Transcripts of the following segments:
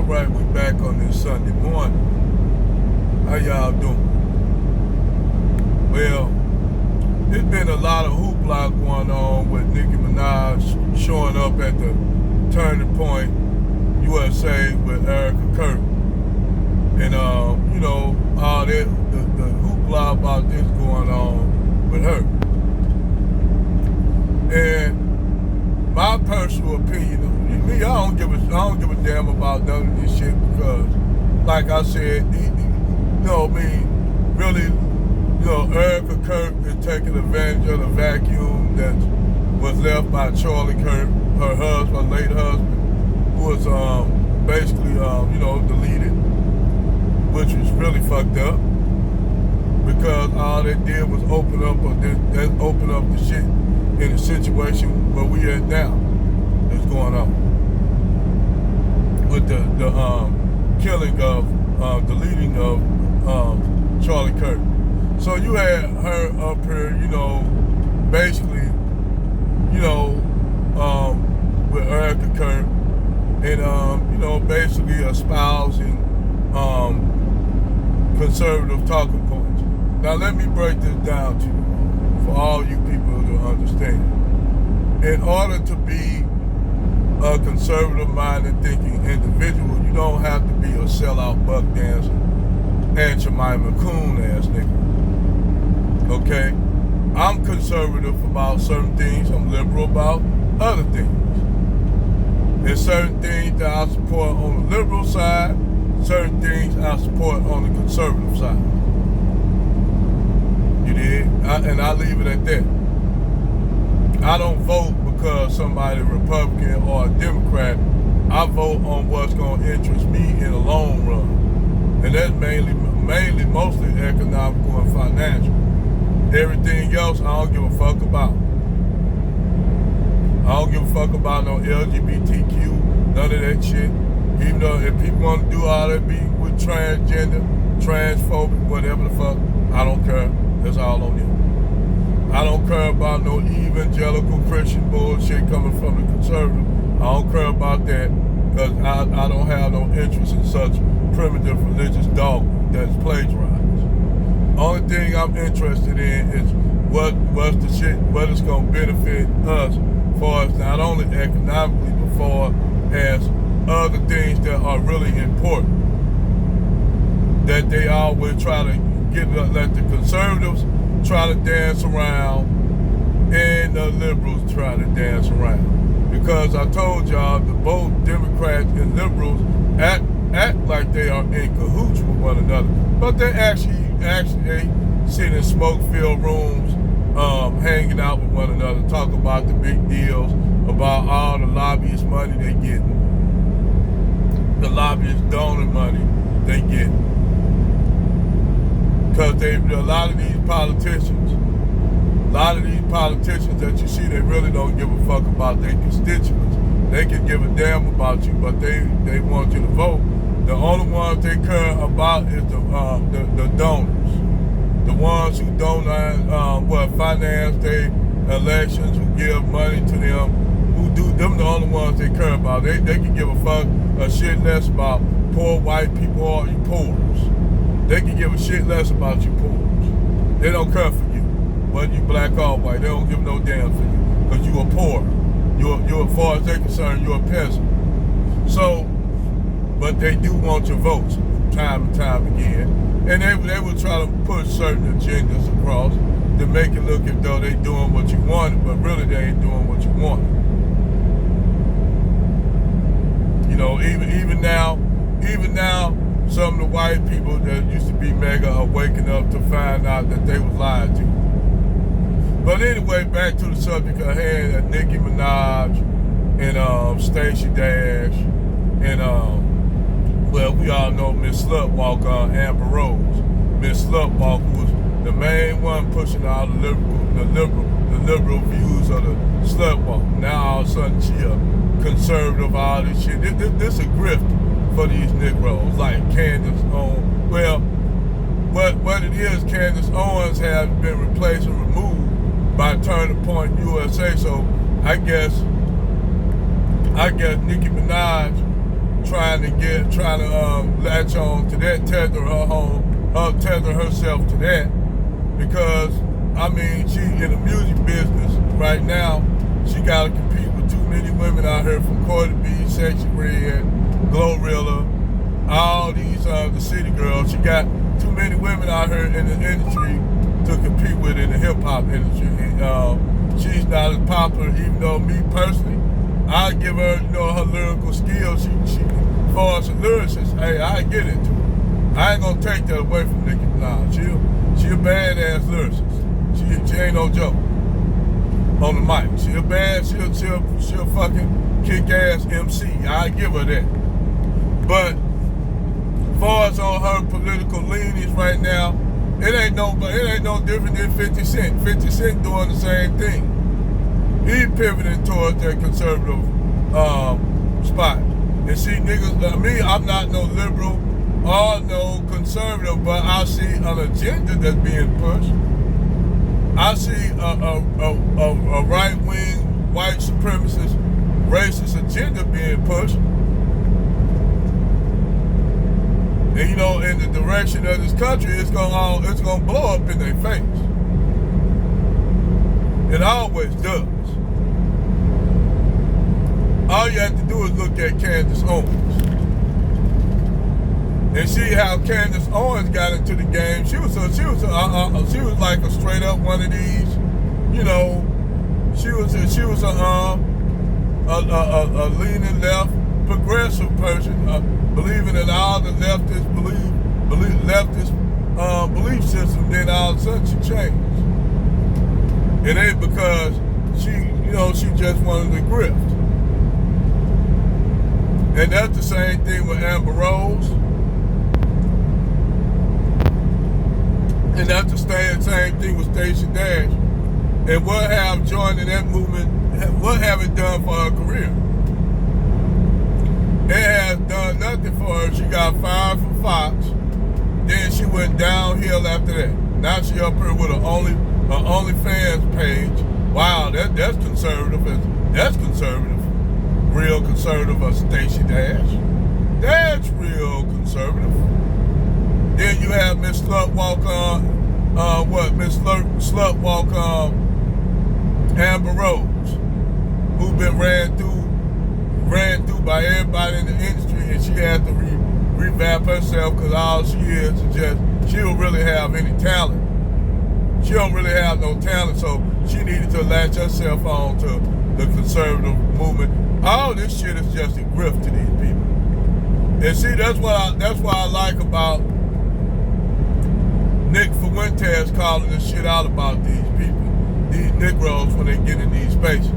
right, we back on this Sunday morning. How y'all doing? Well, there's been a lot of hoopla going on with Nicki Minaj showing up at the Turning Point USA with Erica Kirk. And, all that, the hoopla about this going on with her. And my personal opinion, me, I don't give a damn about none of this shit because, like I said, really, Erica Kirk is taking advantage of the vacuum that was left by Charlie Kirk, her husband, late husband, who was basically, deleted, which was really fucked up because all they did was open up the shit in the situation where we at now. That's going on with the killing of deleting of Charlie Kirk. So you had her up here, basically, with Erica Kirk, and basically espousing conservative talking points. Now let me break this down to you for all you people to understand. In order to be a conservative-minded thinking individual, you don't have to be a sellout, buck dancer, and Jemima Coon ass nigga. Okay? I'm conservative about certain things. I'm liberal about other things. There's certain things that I support on the liberal side, certain things I support on the conservative side. You did? And I leave it at that. I don't vote because somebody Republican or a Democrat. I vote on what's going to interest me in the long run. And that's mainly mostly economical and financial. Everything else I don't give a fuck about. I don't give a fuck about no LGBTQ, none of that shit. Even though if people want to do all that be with transgender, transphobic, whatever the fuck, I don't care. That's all on them. I don't care about no evangelical Christian bullshit coming from the conservative. I don't care about that because I don't have no interest in such primitive religious dogma that's plagiarized. Only thing I'm interested in is what's the shit, what is going to benefit us for us not only economically but for as other things that are really important. That they always try to let the conservatives try to dance around and the liberals try to dance around. Because I told y'all that both Democrats and liberals act like they are in cahoots with one another. But they actually sit in smoke-filled rooms, hanging out with one another, talk about the big deals, about all the lobbyist money they getting, the lobbyist donor money they get. Because a lot of these politicians that you see, they really don't give a fuck about their constituents. They can give a damn about you, but they want you to vote. The only ones they care about is the donors. The ones who finance their elections, who give money to them, who do them the only ones they care about. They can give a fuck a shit less about poor white people or you poors. They can give a shit less about you poors. They don't care for you. Whether you black or white, they don't give no damn for you. Because you are poor. You're as far as they're concerned, you're a peasant. So, but they do want your votes time and time again. And they will try to push certain agendas across to make it look as though they doing what you wanted, but really they ain't doing what you wanted. Even now, some of the white people that used to be mega are waking up to find out that they was lied to. But anyway, back to the subject at hand, Nicki Minaj and Stacey Dash and we all know Miss Slutwalk, Amber Rose. Miss Slutwalk was the main one pushing all the liberal views of the Slutwalk. Now all of a sudden she a conservative, all this shit. This a grift for these Negroes, like Candace Owens. Well, what it is, Candace Owens has been replaced and removed by Turning Point USA. So I guess Nicki Minaj trying to latch on to that, tether herself to that, because I mean, she in the music business right now. She got to compete with too many women out here, from Cardi B, Sexy Red, Glorilla, all these the city girls. She got too many women out here in the industry to compete with in the hip hop industry. She's not as popular, even though me personally, I give her, her lyrical skills. She as far as a lyricist, hey, I get into it. I ain't gonna take that away from Nicki Minaj. She a badass lyricist. She ain't no joke on the mic. She'll fucking kick ass MC. I give her that. But as far as on her political leanings right now, it ain't no different than 50 Cent. 50 Cent doing the same thing. He pivoting towards that conservative spot. And see, niggas, me, I'm not no liberal or no conservative, but I see an agenda that's being pushed. I see a right-wing, white supremacist, racist agenda being pushed. And in the direction of this country, it's gonna blow up in their face. It always does. All you have to do is look at Candace Owens and see how Candace Owens got into the game. She was like a straight up one of these, She was a leaning left, progressive person, believing in all the leftist belief system. Then all of a sudden she changed. It ain't because she just wanted to grift. And that's the same thing with Amber Rose. And that's the same thing with Stacey Dash. And what have joining that movement, what have it done for her career? It has done nothing for her. She got fired from Fox. Then she went downhill after that. Now she up here with her OnlyFans page. Wow, that's conservative. That's conservative. Real conservative of Stacey Dash. That's real conservative. Then you have Miss Slutwalk Amber Rose, who been ran through by everybody in the industry, and she had to revamp herself because all she is just, she don't really have any talent. She don't really have no talent, so she needed to latch herself on to the conservative movement. All this shit is just a grift to these people. And see, that's what I like about Nick Fuentes calling this shit out about these people, these Negroes, when they get in these spaces,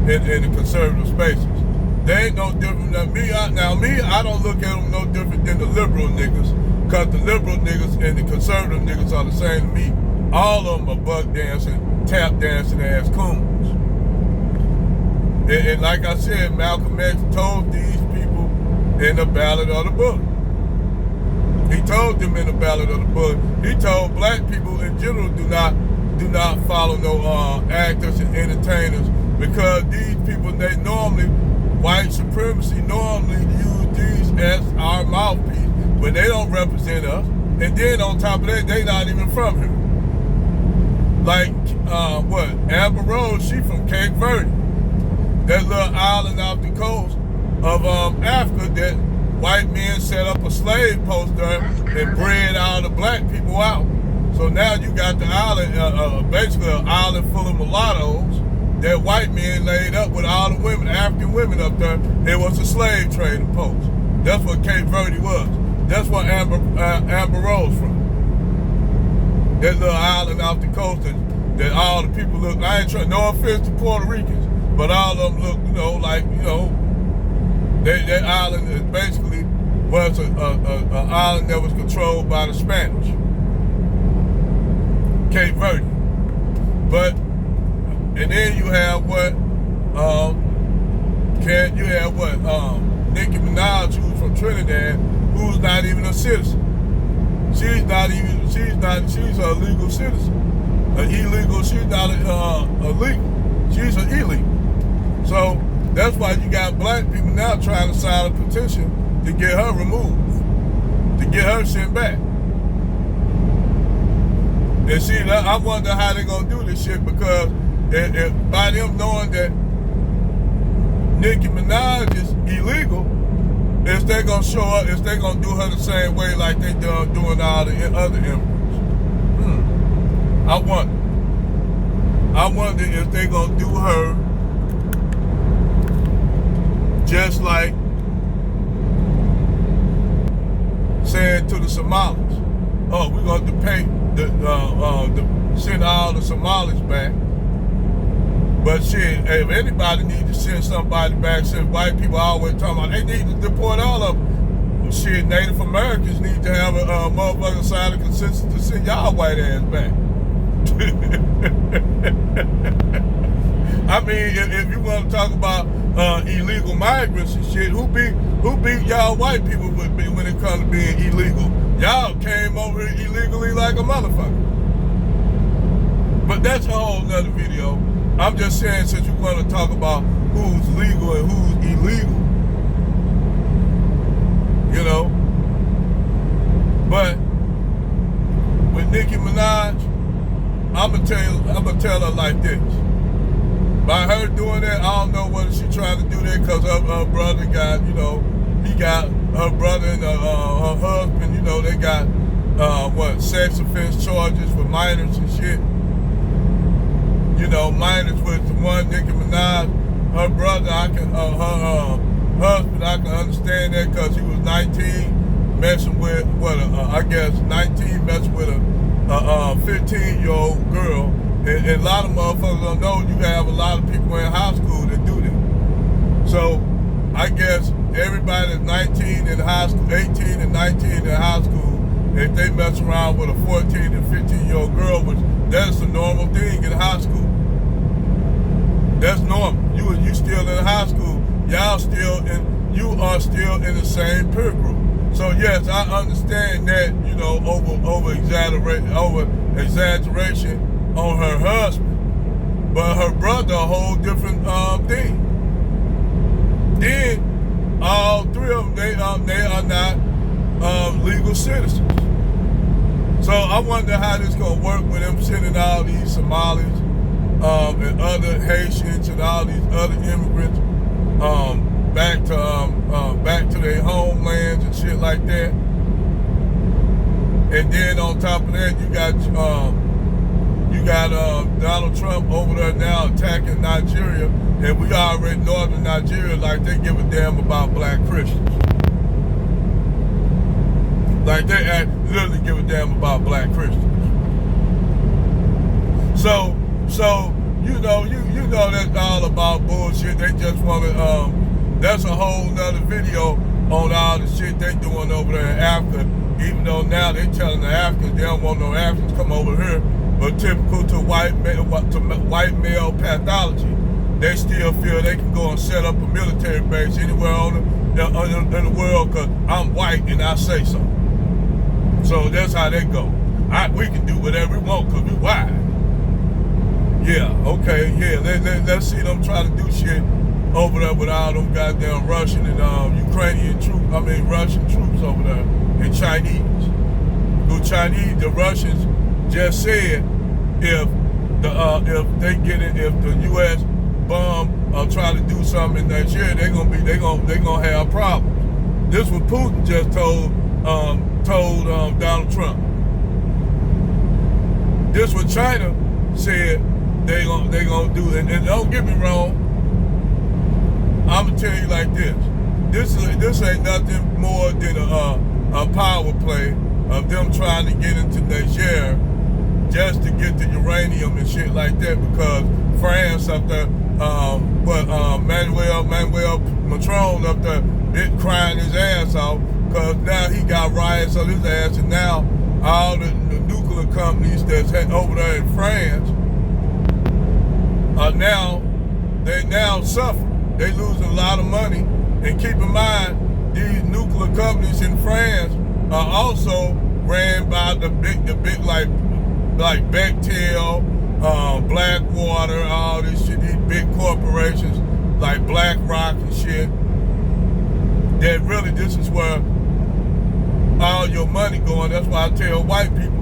in the conservative spaces. They ain't no different than me. I don't look at them no different than the liberal niggas, because the liberal niggas and the conservative niggas are the same to me. All of them are buck dancing, tap dancing ass coons. And like I said, Malcolm X told these people in the Ballad of the Bullet. He told them in the Ballad of the Bullet. He told black people in general do not follow no actors and entertainers, because these people, they normally, white supremacy normally use these as our mouthpiece, but they don't represent us. And then on top of that, they not even from here. Like Amber Rose, she from Cape Verde, that little island off the coast of Africa that white men set up a slave post there and bred all the black people out. So now you got the island, basically an island full of mulattoes that white men laid up with all the women, African women up there. It was a slave trading post. That's what Cape Verde was. That's where Amber Rose from. That little island off the coast that all the people look, I ain't trying, no offense to Puerto Ricans, but all of them look, that island is basically was an island that was controlled by the Spanish. Cape Verde. But, and then you have Nicki Minaj, who's from Trinidad, who's not even a citizen. She's a legal citizen. An illegal, she's not illegal. She's an illegal. So That's why you got black people now trying to sign a petition to get her removed, to get her shit back. And see, I wonder how they gonna do this shit, because if by them knowing that Nicki Minaj is illegal, is they gonna show up, is they gonna do her the same way like they done doing all the other immigrants? I wonder if they gonna do her just like saying to the Somalis, oh, we're going to pay send all the Somalis back. But shit, if anybody needs to send somebody back, since white people always talking about they need to deport all of them, well, shit, Native Americans need to have a motherfucking sign of consensus to send y'all white ass back. I mean, if you want to talk about illegal migrants and shit, who beat y'all white people when it comes to being illegal? Y'all came over here illegally like a motherfucker. But that's a whole nother video. I'm just saying, since you want to talk about who's legal and who's illegal, you know. But with Nicki Minaj, I'm gonna tell her like this. By her doing that, I don't know whether she trying to do that because her brother got, you know, he got her brother and her husband, you know, they got sex offense charges for minors and shit. You know, minors with the one Nicki Minaj, her brother, her husband, I can understand that because he was 19 messing with 19 messing with a 15-year-old girl. And a lot of motherfuckers don't know you have a lot of people in high school that do that. So I guess everybody that's 19 in high school, 18 and 19 in high school, if they mess around with a 14 and 15-year-old girl, which that's a normal thing in high school. That's normal. You still in high school. You are still in the same peer group. So yes, I understand that, you know, over exaggeration on her husband, but her brother a whole different thing. Then all three of them, they are not legal citizens. So I wonder how this gonna work with them sending all these Somalis and other Haitians and all these other immigrants back to their homelands and shit like that. And then on top of that, you got Donald Trump over there now attacking Nigeria, and we already northern Nigeria like they give a damn about black Christians. Like they literally give a damn about black Christians. So you know that's all about bullshit. They just want to that's a whole nother video on all the shit they doing over there in Africa. Even though now they telling the Africans they don't want no Africans come over here, but typical to white male pathology, they still feel they can go and set up a military base anywhere in the world because I'm white and I say so. So that's how they go. We can do whatever we want because we white. Yeah, okay, yeah. Let's see them try to do shit over there with all them goddamn Russian and Russian troops over there and Chinese. The Russians just said if the U.S. bomb or try to do something in Nigeria, they're gonna have problems. This was Putin just told Donald Trump. This what China said they gonna do, and don't get me wrong. I'm gonna tell you like this. This ain't nothing more than a power play of them trying to get into Niger just to get the uranium and shit like that, because France up there, Manuel Macron up there been crying his ass off because now he got riots on his ass, and now all the nuclear companies that's over there in France are now suffering. They losing a lot of money, and keep in mind these nuclear companies in France are also ran by the big like Bechtel, Blackwater, all this shit, these big corporations like BlackRock and shit, that really this is where all your money going. That's why I tell white people,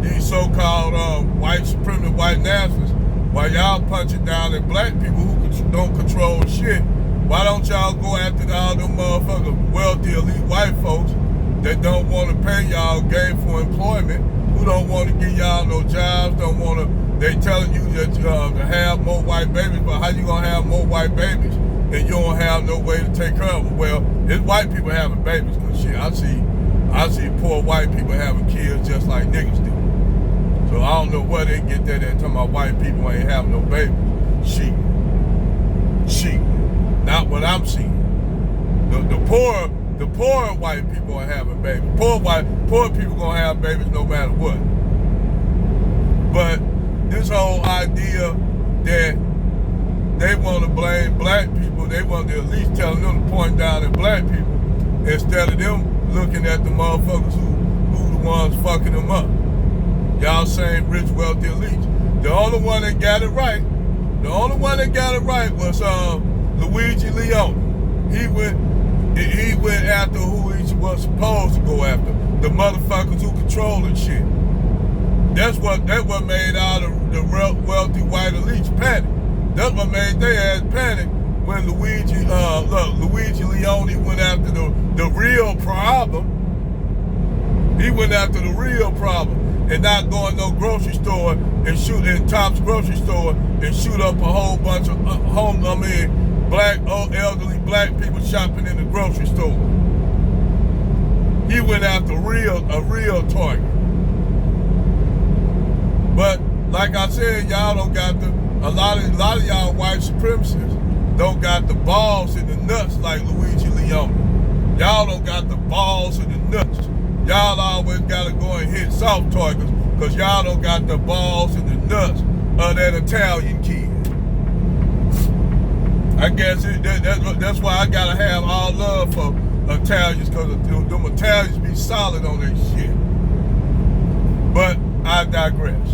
these so-called white supremacist, white nationalists, while y'all punching down at black people who don't control shit, why don't y'all go after all them motherfucking wealthy elite white folks that don't want to pay y'all gainful employment, who don't want to give y'all no jobs, don't want to, they telling you that to have more white babies, but how you gonna have more white babies and you don't have no way to take care of them? Well, it's white people having babies, cause shit, I see poor white people having kids just like niggas do. So I don't know where they get that at, talking about white people ain't having no babies. Shit. Not what I'm seeing. The poor white people are having babies. Poor people gonna have babies no matter what. But this whole idea that they want to blame black people, they want to at least tell them to point down at black people instead of them looking at the motherfuckers who the ones fucking them up. Y'all saying rich, wealthy elites. The only one that got it right was Luigi Leone. He went after who he was supposed to go after. The motherfuckers who controlling shit. That what made all the wealthy white elites panic. That's what made their ass panic when Luigi Leone went after the real problem. He went after the real problem and not going no grocery store and shoot in Tops grocery store and shoot up a whole bunch of black elderly black people shopping in the grocery store. He went after a real target. But like I said, y'all don't got a lot of y'all white supremacists don't got the balls and the nuts like Luigi Leone. Y'all don't got the balls and the nuts. Y'all always gotta go and hit soft targets because y'all don't got the balls and the nuts of that Italian kid. I guess that's why I gotta have all love for Italians, because them Italians be solid on their shit. But I digress.